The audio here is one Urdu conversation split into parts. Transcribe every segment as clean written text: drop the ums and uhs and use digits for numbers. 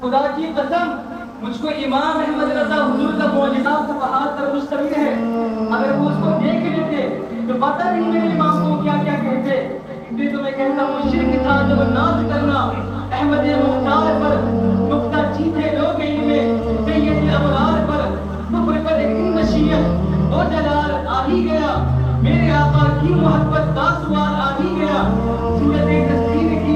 خدا کی قسم مجھ کو امام احمد رضا حضور کا معجزات کا پہاڑ پر مشتمل ہے، اگر وہ اس کو دیکھ لیتے تو پتہ نہیں میرے امام کو کیا کیا کہتے۔ اس لیے تو میں کہتا ہوں شرک تھا جب ناز کرنا احمد مختار پر، نقطہ چیتے لوگ ان میں سید ابرار پر، کفر پر ایک دن مشیت وہ جلال آ ہی گیا، میرے آقا کی محبت کا سوال آ ہی گیا۔ سورت تصویر کی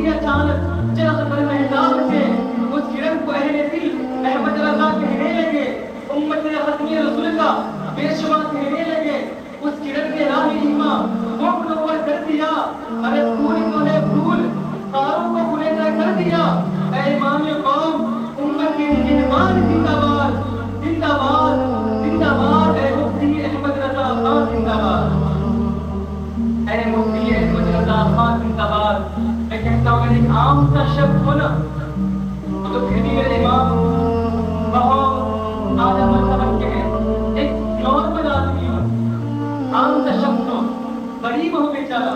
اچانک چرخ پر محتاب سے اس کرن کو اہل دل احمد رضا کہنے لگے، امت ختم رسول کا پیشوا کہنے لگے، اس کرن کے راہ ایمان وہ منور کر دیا، ارے پھول کو ہے پھول تاروں کو بلندہ کر دیا، اے امام قوم امت کے نگہبان زندہ باد زندہ باد زندہ باد، اے مفتی احمد رضا خان زندہ باد، اے مفتی احمد رضا خان زندہ باد۔ میں کہتا ہوں اگر ایک عام سا شخص ہو نا تو پھر بھی میرے امام بہت اعلیٰ مرتبہ کے ہیں، ایک نارمل آدمی ہو، عام سا شخص ہو، غریب ہو بیچارہ،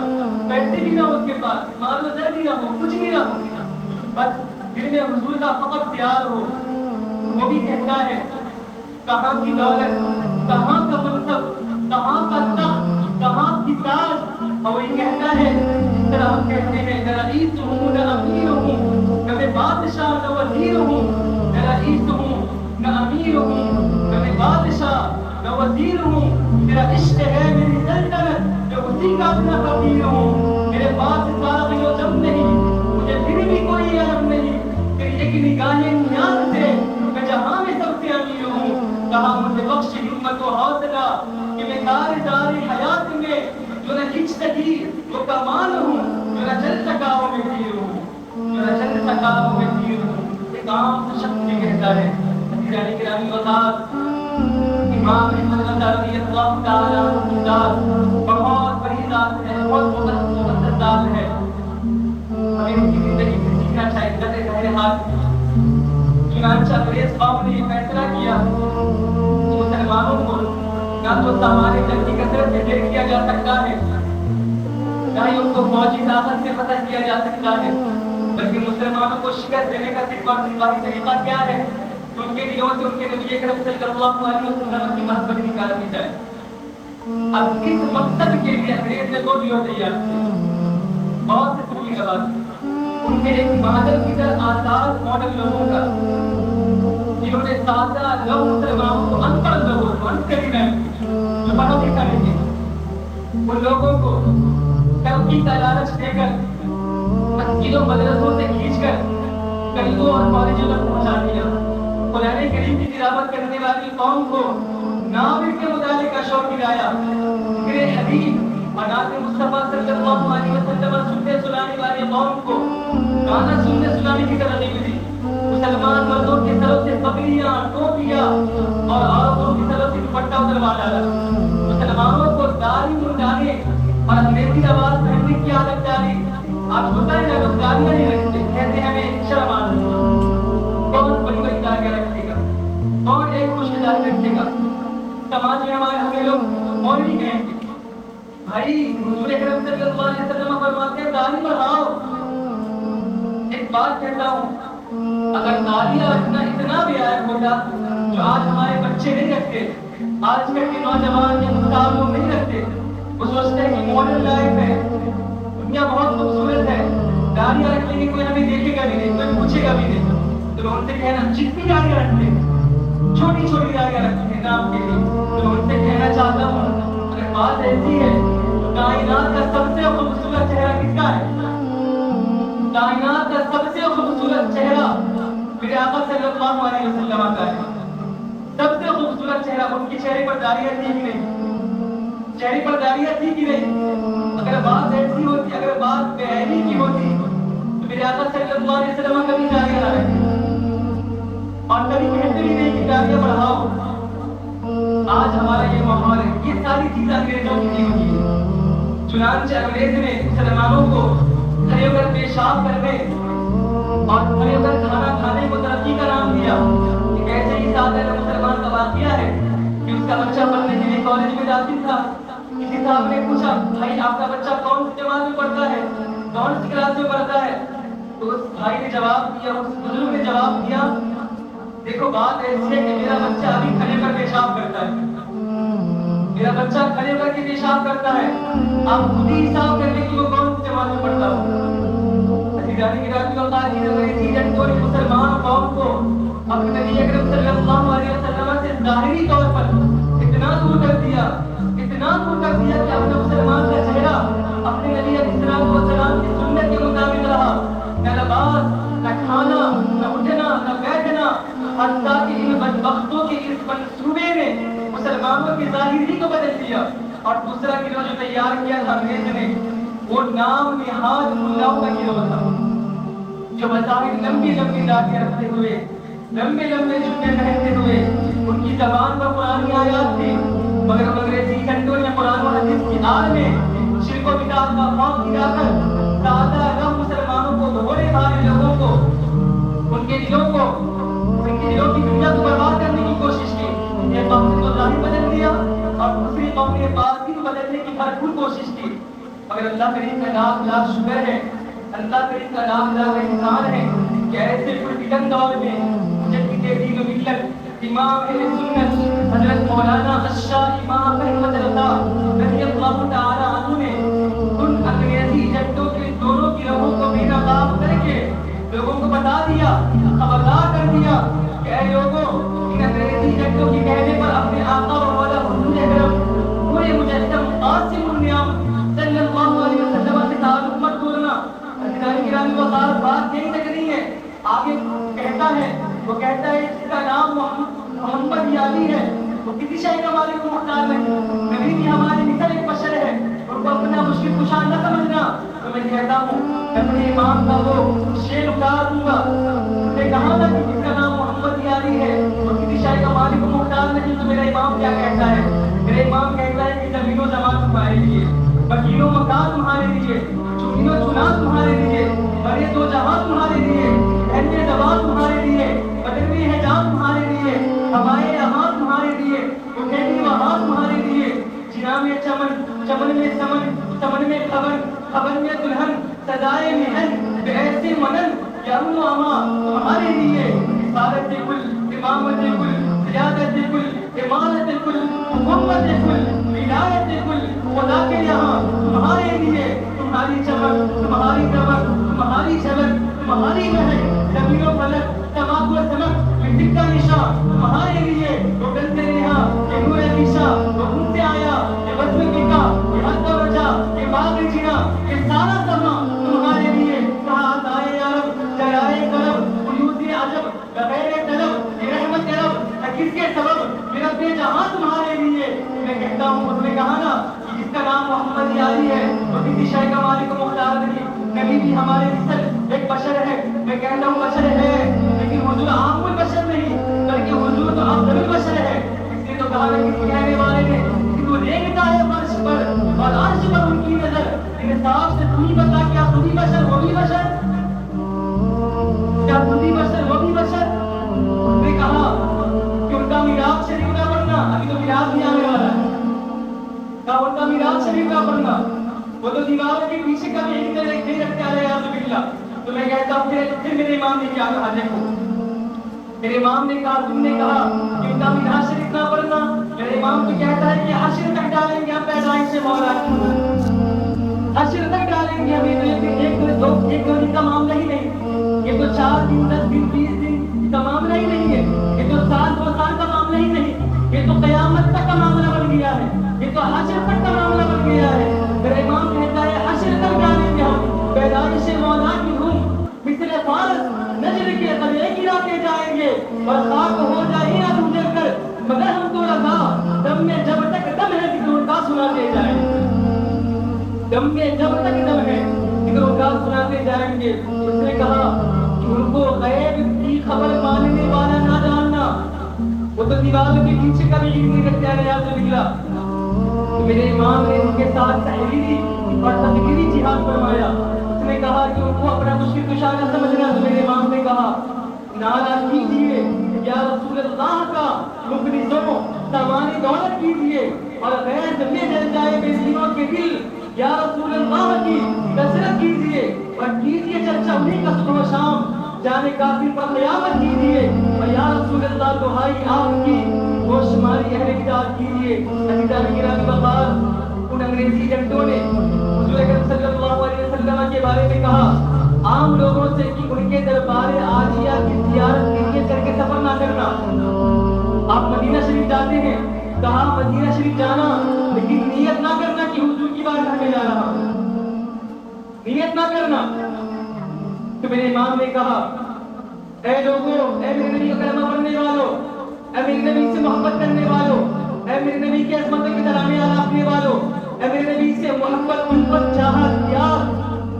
پیسے بھی نہ ہو اس کے پاس، مال و زر بھی نہ ہو، کچھ بھی نہ ہو، بس دل میں حضور کا فقط پیار ہو، وہ بھی کہتا ہے کہاں کی دولت، کہاں کا منصب، کہاں کا تخت، کہاں کی تاج، اور وہی کہتا ہے اس طرح ہم کہتے ہیں نہ رئیس ہوں نہ امیر ہوں، نہ میں بادشاہ نہ وزیر ہوں، نہ رئیس ہوں نہ امیر ہوں، نہ میں بادشاہ نہ وزیر ہوں، میرا عشق ہے میری سلطنت جو اسی کا اپنا فقیر ہوں، میرے پاس ساغی و جم نہیں، مجھے پھر بھی کوئی علم نہیں، تیری ایک نگاہ نیاز سے میں جہاں میں سب سے امیر ہوں، کہا مجھے بخش ہمت و حوصلہ کہ میں کارزار حیات میں جو نہ کھنچ سکی وہ کمال ہوں، جو نہ چل سکا وہ میں تیر ہوں، جو نہ چل سکا وہ میں تیر ہوں۔ ایک عام شخص بھی کہتا ہے عزیزان گرامی وزاد امام احمد رضا رضی اللہ تعالیٰ عنہ کی ذات بہت بڑی ذات ہے، بہت مقدس ذات ہے، ہمیں ان کی زندگی سے سیکھنا چاہیے عزت ظاہر حال۔ چنانچہ انگریز قوم نے یہ فیصلہ کیا کہ مسلمانوں کو نہ تو سامان جنگ کی کثرت سے ڈھیر کیا جا سکتا ہے، نہ ہی ان کو فوجی طاقت سے فتح کیا جا سکتا ہے، بلکہ مسلمانوں کو شکست دینے کا صرف اور صرف طریقہ کیا ہے کہ ان کے دلوں سے ان کے نبی اکرم صلی اللہ علیہ وسلم کی محبت نکال دی جائے۔ اب اس مقصد کے لیے انگریز نے 2 دیو تیار کیے، بہت سے خوبی کا بات، ان میں ایک مادر کی طرح آزاد ماڈل لوگوں کا جنہوں نے سادہ لوگ مسلمانوں کو ان پڑھ لوگوں کو ان کری رہے جو پڑھا لکھا نہیں تھے، ان لوگوں کو ترقی کا لالچ دے کر مسجدوں مدرسوں سے کھینچ کر کلیوں اور کالجوں تک پہنچا دیا۔ قرآن کریم کی تلاوت کرنے والی قوم کو ناول کے مطالعے کا شوق دلایا، ذکر حدیث اور نعت مصطفیٰ صلی اللہ علیہ وسلم سنتے سنانے والی قوم کو گانا سنتے سنانے کی ترغیب دی۔ مسلمان مردوں کے سروں سے پگڑیاں ٹوپیاں اور عورتوں کے سروں سے دوپٹہ اتروا ڈالا، مسلمانوں کو داڑھی منڈانے اور انگریزی لباس پہننے کی عادت ڈالی۔ آپ ہوتا ہے نا لوگ داڑیاں نہیں رکھتے، کہتے ہیں ہمیں شرم آتی ہے، کون بڑی بڑی داڑیاں رکھے گا، کون ایک خوش داڑھی رکھے گا، سماج میں ہمیں لوگ مولوی کہیں گے، بھائی حضور اکرم صلی اللہ علیہ وسلم فرماتے ہیں داڑھی بڑھاؤ۔ ایک بات کہتا ہوں، اگر داڑیاں رکھنا اتنا بھی عیب ہوتا جو آج ہمارے بچے نہیں رکھتے، آج کل کے نوجوان یا مختار لوگ نہیں رکھتے، وہ سوچتے ہیں کہ ماڈرن لائف ہے، دنیا بہت خوبصورت ہے، داڑیاں رکھ لیں گے کوئی ہمیں دیکھے گا بھی نہیں، کوئی پوچھے گا بھی نہیں، تو ان سے کہنا جتنی داڑیاں رکھتے ہیں چھوٹی چھوٹی داڑیاں رکھتے ہیں نام کے لیے، تو ان سے کہنا چاہتا ہوں اگر بات ایسی ہے تو کائنات کا سب سے خوبصورت چہرہ کس کا ہے؟ کائنات کا سب سے خوبصورت چہرہ میرے آقا صلی اللہ علیہ وسلم کا ہے، سب سے خوبصورت چہرہ۔ ان کی چہرے پر داڑیاں تھی کہ نہیں؟ چہرے پر داڑیاں تھی کہ نہیں؟ اگر بات ایسی ہوتی، اگر بات بے عیبی کی ہوتی تو میرے آقا صلی اللہ علیہ وسلم کبھی داڑیاں نہ رکھتے اور کبھی کہتے بھی نہیں کہ داڑیاں بڑھاؤ۔ آج ہمارا یہ ماحول ہے، یہ ساری چیزیں انگریزوں کی دی ہوئی ہے۔ چنانچہ انگریز نے مسلمانوں کو کھڑے ہو کر پیشاب کرنے اور کھڑے ہو کر کھانا کھانے کو ترقی کا نام دیا۔ ایک ایسے ہی سادہ مسلمان کا واقعہ ہے کہ اس کا بچہ پڑھنے کے لیے کالج میں داخل تھا، کسی صاحب نے پوچھا بھائی آپ کا بچہ کون سی جماعت میں پڑھتا ہے؟ کون سی کلاس میں پڑھتا ہے؟ تو اس بھائی نے جواب دیا، اس بزرگ نے جواب دیا، دیکھو بات ایسی ہے کہ میرا بچہ ابھی کھڑے کر پیشاب کرتا ہے، میرا بچہ کھڑے کر کے پیشاب کرتا ہے، آپ خود ہی حساب کر لیں کہ وہ کون سی جماعت میں پڑھتا ہو۔ مسلمان قوم کو اپنے نبی اکرم صلی اللہ علیہ وسلم سے ظاہری طور پر اتنا دور کر دیا کہ اپنے مسلمان کا چہرہ اپنے نبی علیہ السلام کی سنت کے مطابق رہا، نہ لباس، نہ کھانا، نہ اٹھنا، نہ بیٹھنا، حتیٰ کہ ان بدبختوں کے اس منصوبے نے مسلمانوں کی ظاہری کو بدل دیا۔ اور دوسرا گروہ جو تیار کیا تھا انگریز نے، وہ نام نہاد ملاؤں کا گروہ تھا، جو بظاہر لمبی لمبی داڑھیاں رکھتے ہوئے، لمبے لمبے جوتے پہنتے ہوئے، ان کی زبان پر قرآن آیات تھی، مگر انگریزی جھنڈوں نے قرآن و حدیث کی آڑ میں شرک و بدعت کا خوف گرا کر سادہ رب مسلمانوں کو، بھولے بھالے لوگوں کو، ان کے دلوں کی دنیا کو برباد کرنے کی کوشش کی۔ ایک قوم نے تو ظاہر بدل دیا اور دوسری قوم نے باطن بدلنے کی بھرپور کوشش کی، مگر اللہ کریم کا لاکھ لاکھ شکر ہے، اللہ کریم کا لاکھ لاکھ احسان ہے کہ ایسے پرفتن دور میں مجدد دین و ملت امام اہل سنت حضرت مولانا الشاہ امام احمد رضا رضی اللہ تعالی عنہ نے ان انگریزی ایجنٹوں کے دونوں گروہوں کو بے نقاب کر کے لوگوں کو بتا دیا، خبردار کر دیا کہ اے لوگوں، ان انگریزی ایجنٹوں کے کہنے پر اپنے آقا و مولا حضور اکرم پورے مجسم قاسم النعم صلی اللہ علیہ وسلم سے تعلق مت توڑنا۔ حضرت گرامی وقار بات یہی تک نہیں ہے، آگے کہتا ہے، وہ کہتا ہے جس کا نام محمد یعنی ہے وہ کسی شے کا مالک و مختار نہیں، نبی بھی ہمارے مثل ایک بشر ہے، ان کو اپنا مشکل کشا نہ سمجھنا۔ تو میں کہتا ہوں میں اپنے امام کا وہ شعر اتار دوں گا، اس نے کہا تھا کہ جس کا نام محمد یعنی ہے وہ کسی شے کا مالک و مختار نہیں۔ تو میرا امام کیا کہتا ہے؟ میرا امام کہتا ہے کہ زمین و زمان تمہارے لیے، مکین و مکان تمہارے لیے، چنین و چنا تمہارے لیے، بڑے دو جہاں تمہارے لیے، اہل زبان تمہارے لیے، بدنوی حجاب تمہارے لیے، ہوائے امان تمہارے لیے، اٹھیلی وہاں تمہارے لیے، جنا میں چمن، چمن میں سمن، سمن میں خبر، خبر میں دلہن، سدائے مہن، بے ایسے منن، یارو اما تمہارے لیے، رسالت کل، امامت کل، قیادت کل، امانت کل، حکومت کل، ولایت کل، خدا کے یہاں تمہارے لیے، تمہاری چمک، تمہاری دمک، تمہاری جھلک، تمہاری مہک، زمین و فلک، سماع و سمک، مٹی کا نشان تمہارے لیے، وہ گلتے رہا، یہ نور عیشا، وہ ان سے آیا، یہ بزم کتا، یہ حد و رجا، یہ باغ جنا، یہ سارا سما تمہارے لیے، کہا دائے عرب، جرائے کرب، قیود عجب، بغیر طلب، یہ رحمت عرب، کس کے سبب میرا بے جہاں تمہارے لیے۔ میں کہتا ہوں اس نے کہا نا کہ جس کا نام محمد یعنی ہے وہ کسی شے کا مالک و مختار نہیں، نبی بھی ہمارے مثل ایک بشر ہے۔ میں کہتا ہوں بشر ہے لیکن حضور عام البشر نہیں بلکہ حضور تو افضل البشر ہے۔ اس لیے تو کہا ہے کسی کہنے والے نے کہ تو دیکھتا ہے فرش پر اور عرش پر ان کی نظر، انصاف سے تو ہی بتا کیا خود ہی بشر وہ بھی بشر، کیا خود ہی بشر وہ بھی بشر؟ اس نے کہا کہ ان کا میراث شریف کا پڑھنا، ابھی تو میراث بھی آنے والا ہے، کہا ان کا میراث شریف کا پڑھنا، وہ تو دیوار کے پیچھے کا بھی نہیں رکھتے علیہ باللہ۔ تو میں کہتا ہوں پھر میرے امام نے کیا کہا؟ دیکھو میرے امام نے کہا، تم نے کہا کہ ان کا میراث شریف نہ پڑھنا، میرے امام تو کہتا ہے کہ حشر تک ڈالیں گے ہم پیدائش سے مولا، حشر تک ڈالیں گے ہم، ایک دو دن کا معاملہ ہی نہیں، یہ تو 4 دن 10 دن 20 دن کا معاملہ ہی نہیں ہے، یہ تو سال 2 سال کا معاملہ ہی نہیں، یہ تو قیامت تک کا معاملہ بن گیا ہے، یہ تو حشر تک کا معاملہ بن گیا ہے۔ میرے امام کہتا ہے حشر تک ڈالیں گے ہم، پیدائش مولا کی دھوم مثل فارس نجر کے قلعے گراتے جائیں گے اور خاک ہو جائے اب اجڑ کر، مگر ہم تو رضا دم میں جب تک دم ہے ذکر کا سناتے جائیں گے، دم میں جب تک دم ہے ذکر کا سناتے جائیں گے۔ اس نے کہا کہ ان کو غیب کی خبر ماننے والا نہ جاننا، وہ تو دیوار کے پیچھے کا بھی علم نہیں رکھتے علیہ باللہ۔ تو میرے امام نے ان کے ساتھ تحریری اور تقریری جہاد فرمایا۔ اس نے کہا کہ ان کو اپنا مشکل کشا نہ سمجھنا، تو میرے امام نے کہا نعرہ کیجیے یا رسول اللہ کا مخلصوں، سامان دولت کیجیے اور غیر میں جل جائے بے دینوں کے دل، یا رسول اللہ کی کثرت کیجیے اور کیجیے چرچا انہیں کا صبح و شام، جانے کافر پر قیامت کیجیے اور یا رسول اللہ دعائی آپ کی وہ شماری اہل کتاب کیجیے۔ عزیزان گرامی وقار، ان انگریزی جنٹوں نے حضور اکرم صلی اللہ علیہ وسلم کے بارے میں کہا عام لوگوں سے کہ ان کے دربار عالیہ کی زیارت کے لیے کر کے سفر نہ کرنا۔ آپ مدینہ شریف جاتے ہیں، کہا مدینہ شریف جانا لیکن نیت نہ کرنا کہ حضور کی بارگاہ میں جا رہا ہوں، نیت نہ کرنا۔ تو میرے امام نے کہا اے لوگوں، اے میرے نبی کا کلمہ پڑھنے والوں، اے میرے نبی سے محبت کرنے والوں، اے میرے نبی کی عظمت کے ترانے آلاپنے والوں، اے میرے نبی سے محبت، الفت، چاہت، پیار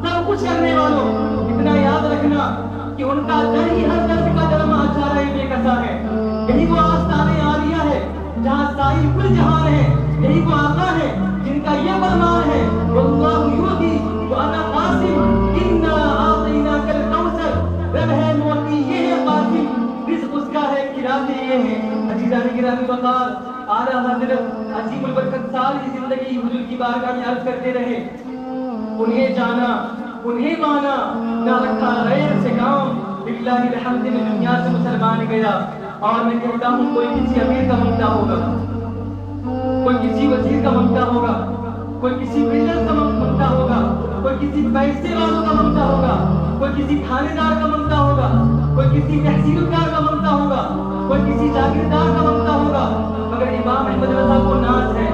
سب کچھ کرنے والوں، اتنا یاد رکھنا کہ ان کا در ہی ہر درد کا درما اچھا بے کسا ہے۔ یہی وہ آستان عالیہ ہے جہاں سائر کل جہان ہے، یہی وہ آقا ہے جن کا یہ فرمان ہے واللہ یؤتی وانا قاسم انا اعطیناک الکوثر، رب ہے موتی یہ ہے قاسم، رزق اس کا ہے کھلاتے یہ ہیں۔ عزیزان گرامی وقار، اعلیٰ حضرت عظیم البرکت ساری زندگی حضور کی بارگاہ میں عرض کرتے رہے انہیں جانا انہیں مانا نہ رکھا غیر سے کام، باللہ الحمد میں دنیا سے مسلمان گیا۔ اور میں کہتا ہوں کوئی کسی امیر کا منگتا ہوگا، کوئی کسی وزیر کا منگتا ہوگا، کوئی کسی بلڈر کا منگتا ہوگا، کوئی کسی پیسے والوں کا منگتا ہوگا، کوئی کسی تھانے دار کا منگتا ہوگا، کوئی کسی تحصیلدار کا منگتا ہوگا، کوئی کسی جاگیردار کا منگتا ہوگا، مگر امام احمد رضا کو ناز ہے،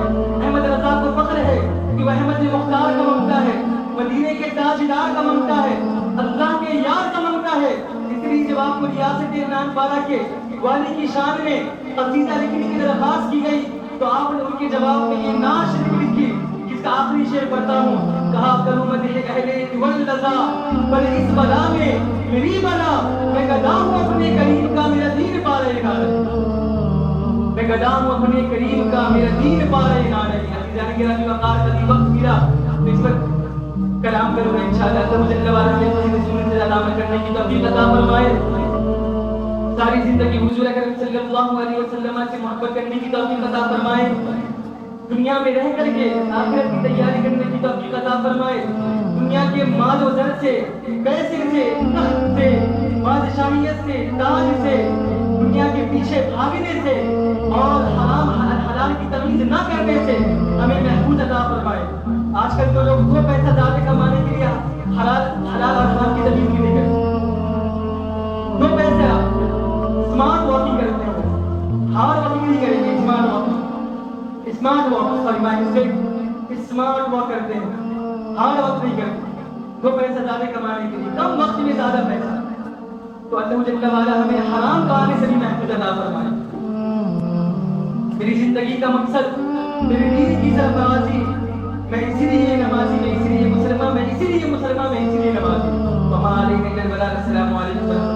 احمد رضا کو فخر ہے کہ وہ احمد مختار کا منگتا ہے، مدینے کے تاجدار کا منگتا ہے، اللہ کے یار کا منگتا ہے۔ اس لیے جب آپ کو ریاست نان پارا کے والی کی شان میں قصیدہ لکھنے کی درخواست کی گئی تو آپ نے ان کے جواب میں یہ نعت شریف لکھی جس کا آخری شعر پڑھتا ہوں، کہا کروں مدح اہل واللذا بل اس بلا میں میری بلا، میں گدا ہوں اپنے کریم کا میرا دین پارے گا، میں گدا ہوں اپنے کریم کا میرا دین پارے گا۔ عزیزان گرامی وقار کبھی وقت ملا تو اس پر کلام کروں گا انشاءاللہ۔ اللہ جل وعلا ہمیں اپنی رسول سے علامت کرنے کی توفیق عطا فرمائے، ساری زندگی حضور اکرم صلی اللہ علیہ وسلم سے محبت کرنے کی توفیق عطا فرمائے، دنیا میں رہ کر کے آخرت کی تیاری کرنے کی توفیق عطا فرمائے، دنیا کے مال و زر سے، پیسے سے، تخت سے، بادشاہیت سے، تاج سے، دنیا کے پیچھے بھاگنے سے اور حرام حلال کی تمیز نہ کرنے سے ہمیں محفوظ عطا فرمائے۔ آج کل تو لوگ دو پیسہ زیادہ کمانے کے لیے حلال اور حرام کی تمیز نہیں کرتے، دو پیسہ اسمارٹ واکنگ کرتے ہیں، ہارڈ واکنگ نہیں کریں گے، اسمارٹ واک، اسمارٹ واک کرتے ہیں، ہارڈ واک نہیں کرتے، دو پیسہ زیادہ کمانے کے لیے، کم وقت میں زیادہ پیسہ۔ تو اللہ جل وعلا ہمیں حرام کمانے سے بھی محفوظ عطا فرمائے۔ میری زندگی کا مقصد میری دین کی سرفرازی، میں اسی لیے نمازی، میں اسی لیے مسلمان، میں اسی لیے مسلمان، میں اسی لیے نمازی۔ وما علینا الا البلاغ۔ السلام علیکم۔